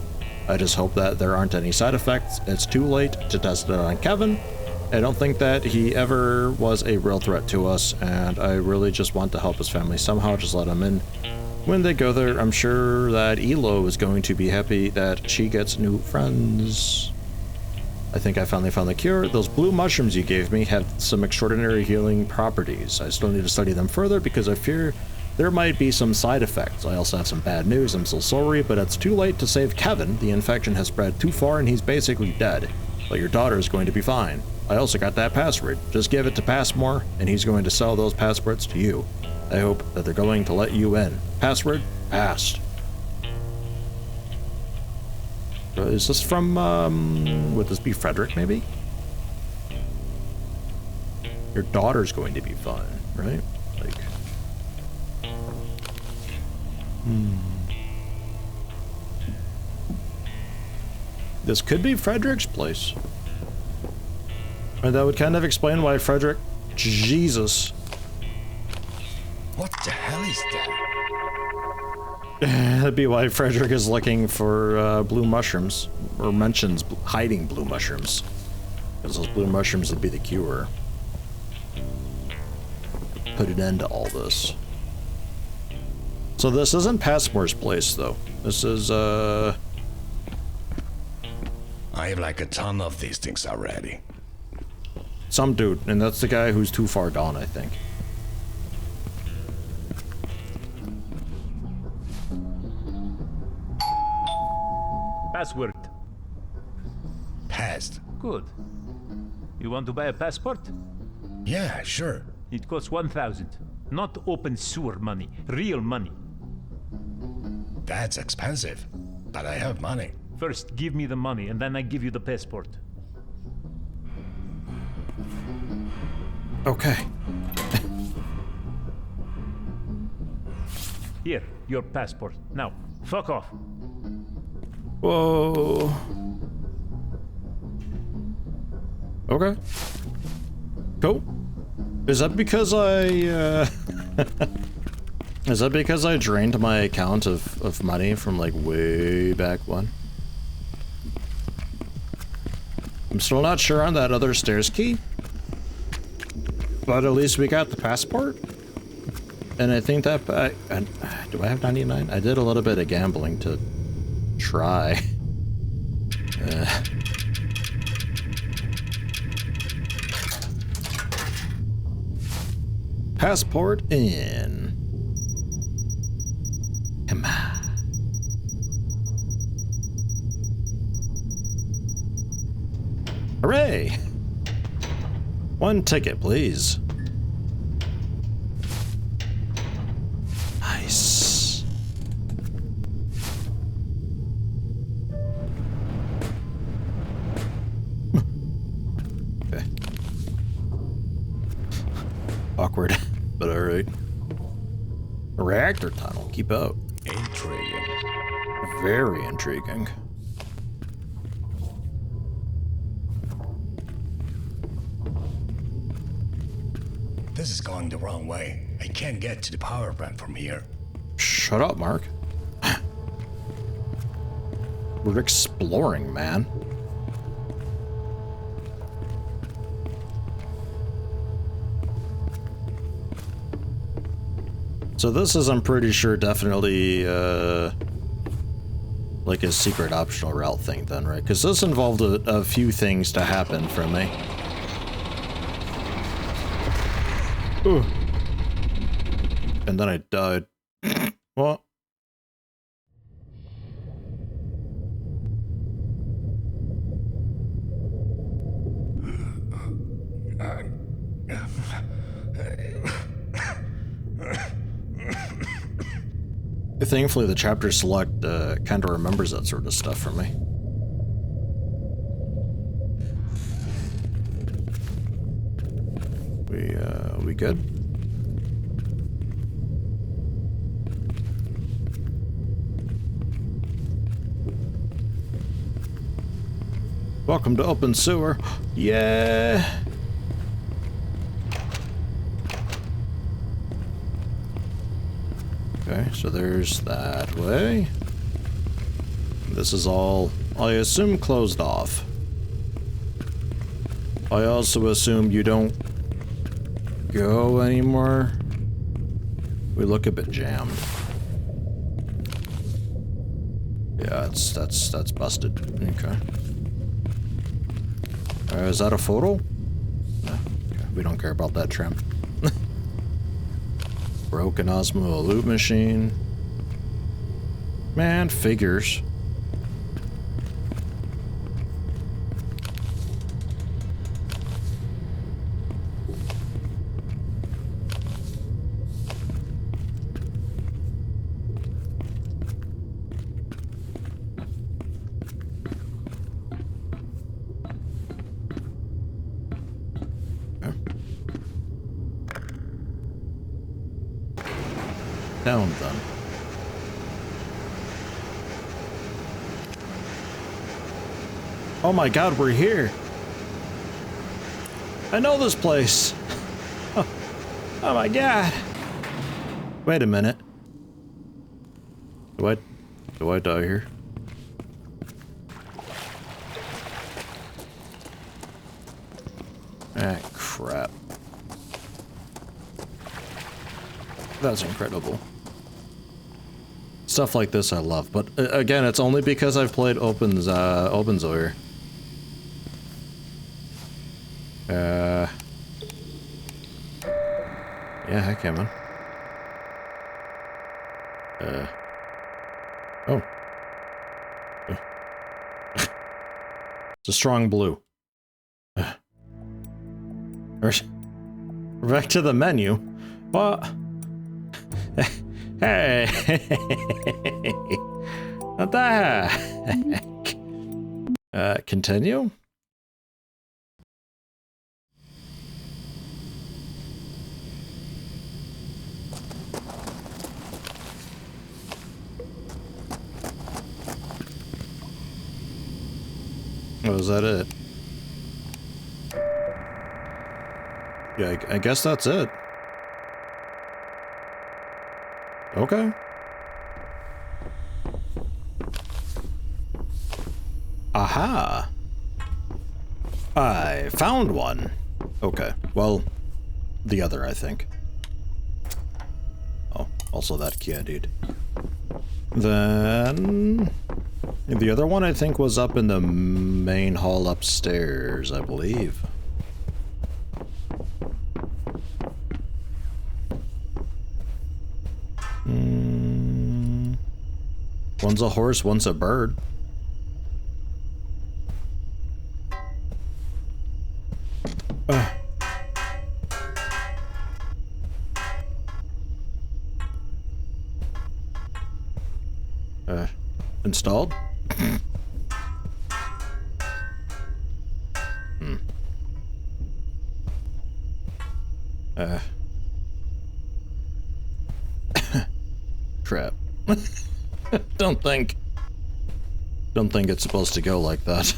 [SPEAKER 1] I just hope that there aren't any side effects. It's too late to test it on Kevin. I don't think that he ever was a real threat to us, and I really just want to help his family somehow. Just let him in. When they go there, I'm sure that Elo is going to be happy that she gets new friends. I think I finally found the cure. Those blue mushrooms you gave me have some extraordinary healing properties. I still need to study them further because I fear there might be some side effects. I also have some bad news. I'm so sorry, but it's too late to save Kevin. The infection has spread too far and he's basically dead. But your daughter is going to be fine. I also got that password. Just give it to Passmore and he's going to sell those passports to you. I hope that they're going to let you in. Password passed. Is this from, would this be Frederick, maybe? Your daughter's going to be fine, right? Like... This could be Frederick's place. And that would kind of explain why Frederick... Jesus.
[SPEAKER 2] What the hell is that?
[SPEAKER 1] That'd be why Frederick is looking for blue mushrooms, or mentions hiding blue mushrooms. Because those blue mushrooms would be the cure. Put an end to all this. So this isn't Passmore's place, though. This is,
[SPEAKER 2] I have like a ton of these things already.
[SPEAKER 1] some dude, and that's the guy who's too far gone, I think.
[SPEAKER 5] Password.
[SPEAKER 2] Passed.
[SPEAKER 5] Good. You want to buy a passport?
[SPEAKER 2] Yeah, sure.
[SPEAKER 5] It costs 1,000. Not Obenseuer money, real money.
[SPEAKER 2] That's expensive, but I have money.
[SPEAKER 5] First, give me the money, and then I give you the passport.
[SPEAKER 1] Okay.
[SPEAKER 5] Here, your passport. Now, fuck off.
[SPEAKER 1] Whoa. Okay. Cool. Is that because I, is that because I drained my account of money from, like, way back when? I'm still not sure on that other stairs key. But at least we got the passport. And I think that, do I have 99? I did a little bit of gambling to try. Passport in. Come on. Hooray! One ticket, please. Nice. Okay. Awkward, but alright. Reactor tunnel, keep out.
[SPEAKER 2] Intriguing.
[SPEAKER 1] Very intriguing.
[SPEAKER 2] This is going the wrong way. I can't get to the power plant from here.
[SPEAKER 1] Shut up, Mark. We're exploring, man. So this is, I'm pretty sure, definitely, like a secret optional route thing then, right? Because this involved a few things to happen for me. Ooh. And then I died. What? Thankfully, the chapter select kind of remembers that sort of stuff for me. We good? Welcome to Obenseuer. Yeah. Okay, so there's that way. This is all I assume closed off. I also assume you don't go anymore. We look a bit jammed. Yeah, that's busted. Okay. Is that a photo? No. Okay. We don't care about that trim. Broken Osmo loot machine. Man, figures. Down then. Oh my god, we're here. I know this place. Oh, oh my god. Wait a minute. Do I die here? Ah, crap. That's incredible. Stuff like this I love, but again, it's only because I've played Obenseuer. Yeah, heck yeah, man. Oh. It's a strong blue. We're back to the menu. What? Hey! What the heck? Continue? Oh, is that it? Yeah, I guess that's it. Okay. Aha! I found one. Okay, well, the other, I think. Oh, also that key, dude. Then... the other one, I think, was up in the main hall upstairs, I believe. One's a horse, one's a bird. Installed? Crap. Don't think it's supposed to go like that.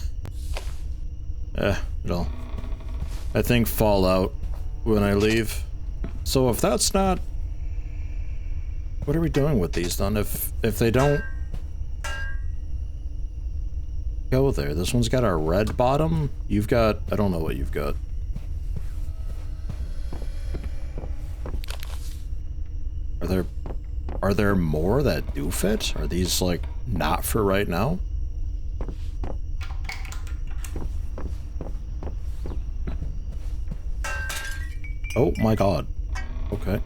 [SPEAKER 1] It'll, I think, fall out when I leave. So if that's not... what are we doing with these then? If they don't go there. This one's got a red bottom. You've got... I don't know what you've got. Are there more that do fit? Are these, like, not for right now? Oh my god. Okay.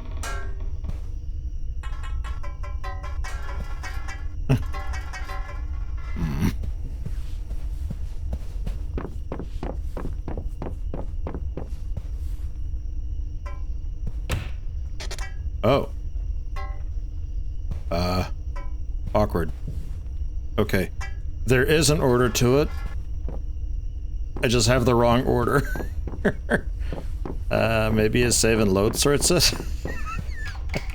[SPEAKER 1] Oh. Awkward. Okay. There is an order to it. I just have the wrong order. Maybe a save and load sorts it.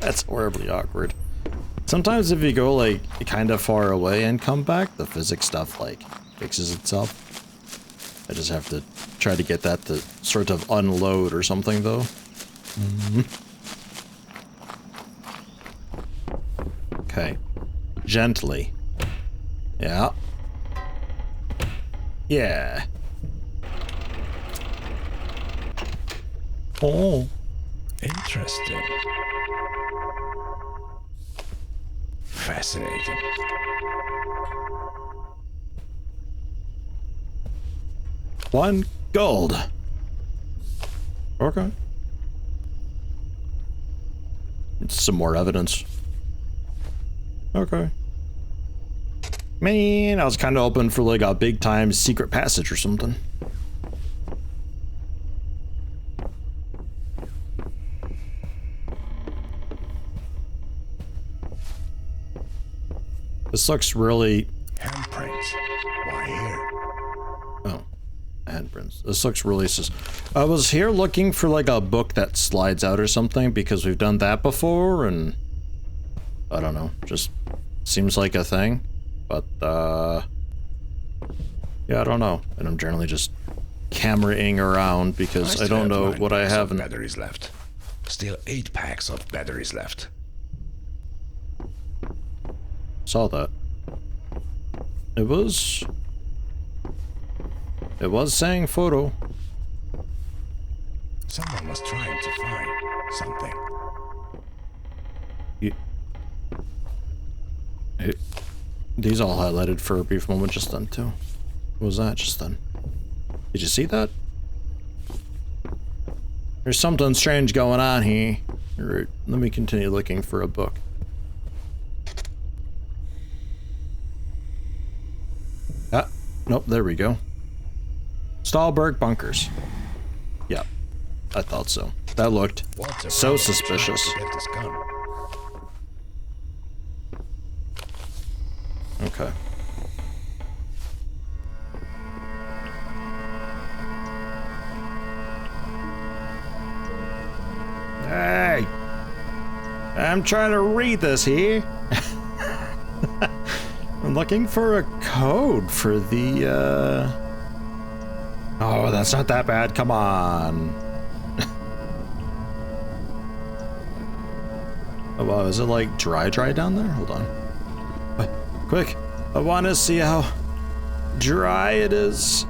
[SPEAKER 1] That's horribly awkward. Sometimes if you go, like, kind of far away and come back, the physics stuff, like, fixes itself. I just have to try to get that to sort of unload or something, though. Okay. Gently. Yeah. Yeah. Oh.
[SPEAKER 2] Interesting. Fascinating.
[SPEAKER 1] One gold. Okay. Some more evidence. Okay. Man, I was kind of hoping for like a big time secret passage or something. This looks really...
[SPEAKER 2] Handprints. Why here?
[SPEAKER 1] Oh, handprints. This looks really... I was here looking for like a book that slides out or something because we've done that before and... I don't know, just seems like a thing. But, yeah, I don't know. And I'm generally just cameraing around because I don't know what I have.
[SPEAKER 2] Batteries left. Still 8 packs of batteries left.
[SPEAKER 1] Saw that. It was saying photo.
[SPEAKER 2] Someone was trying to find something.
[SPEAKER 1] These all highlighted for a brief moment just then too. What was that just then? Did you see that? There's something strange going on here. Right, let me continue looking for a book. Ah, nope, there we go. Stalburg bunkers. Yep, I thought so. That looked so suspicious.
[SPEAKER 2] Get this gun.
[SPEAKER 1] Okay. Hey! I'm trying to read this here. I'm looking for a code for the, Oh, that's not that bad. Come on. Oh, wow. Is it like dry down there? Hold on. Quick, I want to see how dry it is.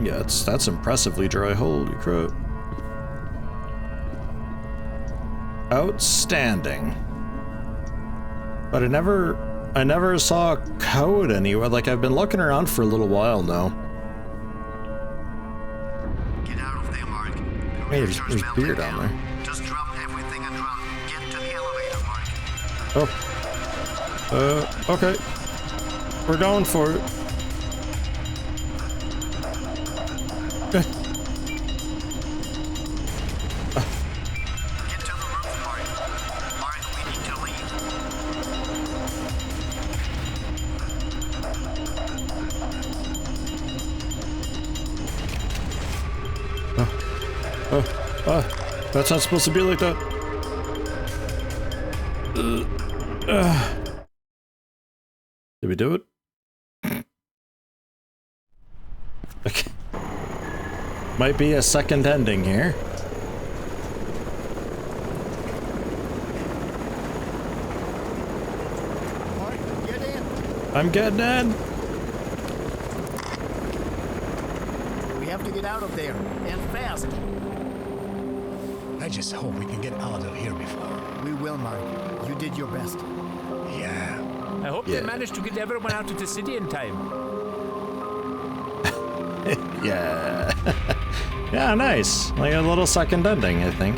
[SPEAKER 1] Yeah, that's impressively dry. Holy crap. Outstanding. But I never saw a code anywhere. Like, I've been looking around for a little while now.
[SPEAKER 4] Get out of there, Mark.
[SPEAKER 1] Hey, there's beer down there.
[SPEAKER 4] Just drop everything and run. Get to the elevator, Mark.
[SPEAKER 1] Oh. Okay. We're going for it. Okay.
[SPEAKER 4] Get to the roof, Mark. Mark, we need to leave.
[SPEAKER 1] That's not supposed to be like that. Did we do it? Okay. Might be a second ending here.
[SPEAKER 4] Mark, get in.
[SPEAKER 1] I'm getting in.
[SPEAKER 4] We have to get out of there, and fast.
[SPEAKER 2] I just hope we can get out of here before.
[SPEAKER 4] We will, Mark. You did your best.
[SPEAKER 2] Yeah.
[SPEAKER 5] I hope they managed to get everyone out of the city in time.
[SPEAKER 1] Yeah. Yeah, nice. Like a little second ending, I think.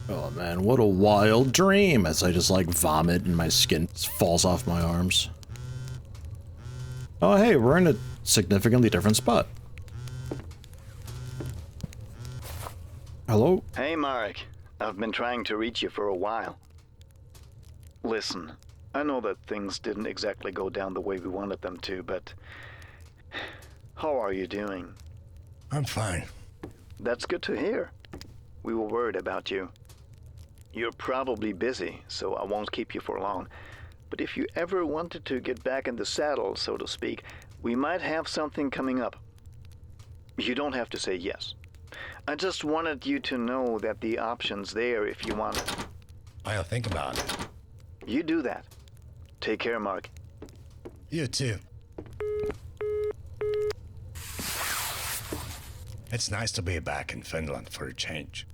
[SPEAKER 1] Oh man, what a wild dream as I just like vomit and my skin falls off my arms. Oh hey, we're in a significantly different spot. Hello?
[SPEAKER 4] Hey, Mark. I've been trying to reach you for a while. Listen, I know that things didn't exactly go down the way we wanted them to, but... How are you doing?
[SPEAKER 2] I'm fine.
[SPEAKER 4] That's good to hear. We were worried about you. You're probably busy, so I won't keep you for long. But if you ever wanted to get back in the saddle, so to speak, we might have something coming up. You don't have to say yes. I just wanted you to know that the option's there if you want it.
[SPEAKER 2] I'll think about it.
[SPEAKER 4] You do that. Take care, Mark.
[SPEAKER 2] You too. It's nice to be back in Finland for a change.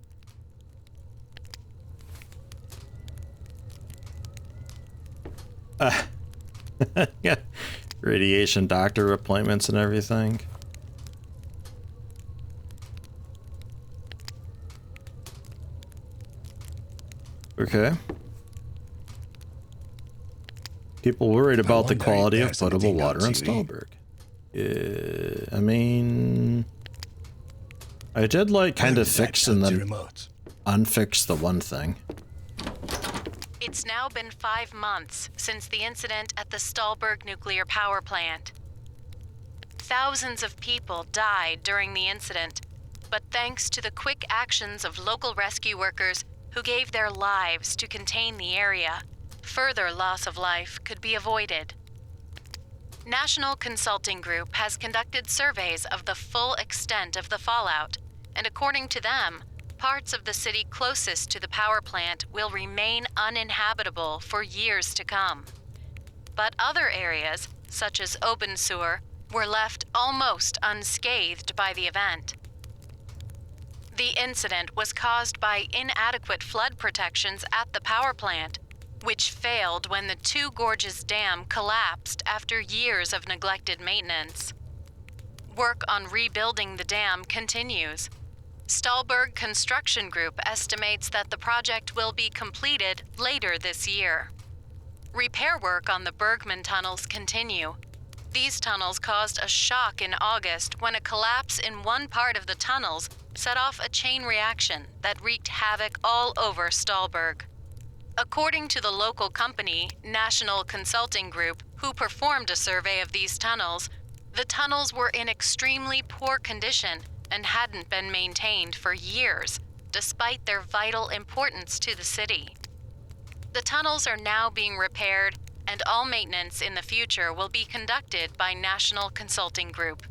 [SPEAKER 1] Yeah. Radiation doctor appointments and everything. Okay. People worried about the quality of potable water in Stalburg. I mean, I did like kind of fix and then unfix the one thing.
[SPEAKER 7] It's now been 5 months since the incident at the Stalburg nuclear power plant. Thousands of people died during the incident, but thanks to the quick actions of local rescue workers who gave their lives to contain the area, further loss of life could be avoided. National Consulting Group has conducted surveys of the full extent of the fallout, and according to them, parts of the city closest to the power plant will remain uninhabitable for years to come. But other areas, such as Obenseuer, were left almost unscathed by the event. The incident was caused by inadequate flood protections at the power plant, which failed when the Two Gorges Dam collapsed after years of neglected maintenance. Work on rebuilding the dam continues. Stalburg Construction Group estimates that the project will be completed later this year. Repair work on the Bergman tunnels continue. These tunnels caused a shock in August when a collapse in one part of the tunnels set off a chain reaction that wreaked havoc all over Stalburg. According to the local company, National Consulting Group, who performed a survey of these tunnels, the tunnels were in extremely poor condition and hadn't been maintained for years, despite their vital importance to the city. The tunnels are now being repaired, and all maintenance in the future will be conducted by National Consulting Group.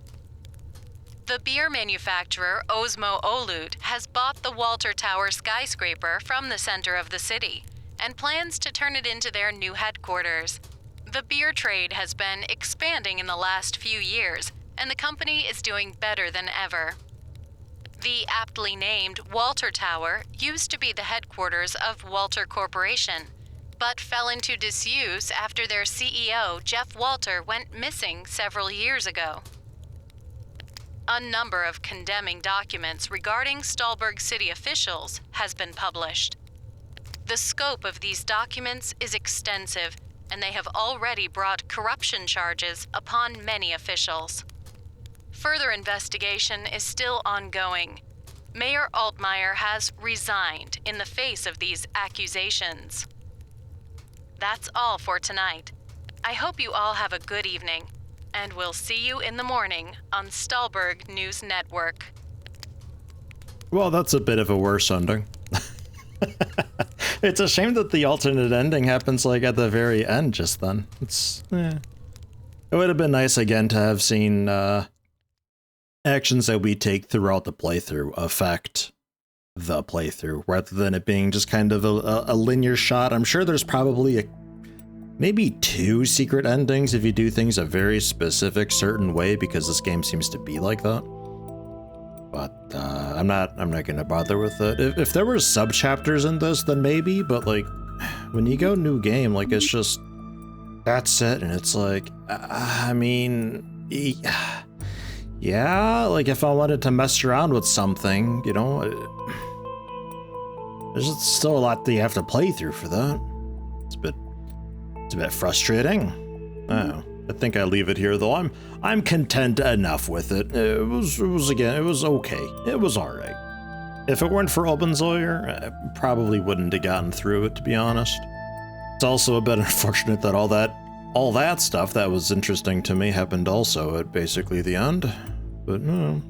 [SPEAKER 7] The beer manufacturer Osmo Olut has bought the Walter Tower skyscraper from the center of the city and plans to turn it into their new headquarters. The beer trade has been expanding in the last few years, and the company is doing better than ever. The aptly named Walter Tower used to be the headquarters of Walter Corporation, but fell into disuse after their CEO, Jeff Walter, went missing several years ago. A number of condemning documents regarding Stalburg city officials has been published. The scope of these documents is extensive, and they have already brought corruption charges upon many officials. Further investigation is still ongoing. Mayor Altmaier has resigned in the face of these accusations. That's all for tonight. I hope you all have a good evening, and we'll see you in the morning on Stalburg News Network.
[SPEAKER 1] Well, that's a bit of a worse ending. It's a shame that the alternate ending happens like at the very end just then. It would have been nice again to have seen actions that we take throughout the playthrough affect the playthrough rather than it being just kind of a linear shot. I'm sure there's probably maybe 2 secret endings if you do things a very specific certain way, because this game seems to be like that. But I'm not gonna bother with it. If there were sub-chapters in this, then maybe, but like when you go new game, like it's just that's it, and it's like I mean, yeah, like if I wanted to mess around with something, you know, there's still a lot that you have to play through for that. It's a bit frustrating. I think I leave it here though. I'm content enough with it. It was okay. It was alright. If it weren't for Obenseuer, I probably wouldn't have gotten through it, to be honest. It's also a bit unfortunate that all that stuff that was interesting to me happened also at basically the end. But no.